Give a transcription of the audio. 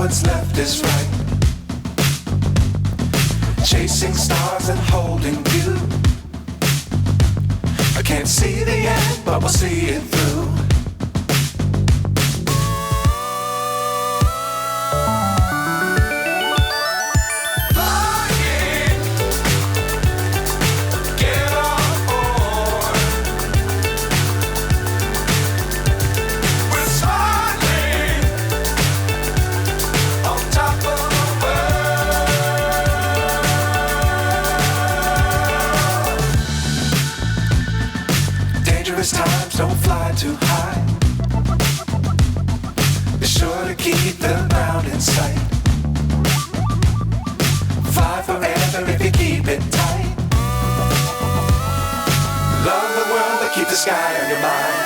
what's left is right. Chasing stars and holding you. I can't see the end, but we'll see it through. Times don't fly too high. Be sure to keep the ground in sight. Fly forever if you keep it tight. Love the world, but keep the sky on your mind.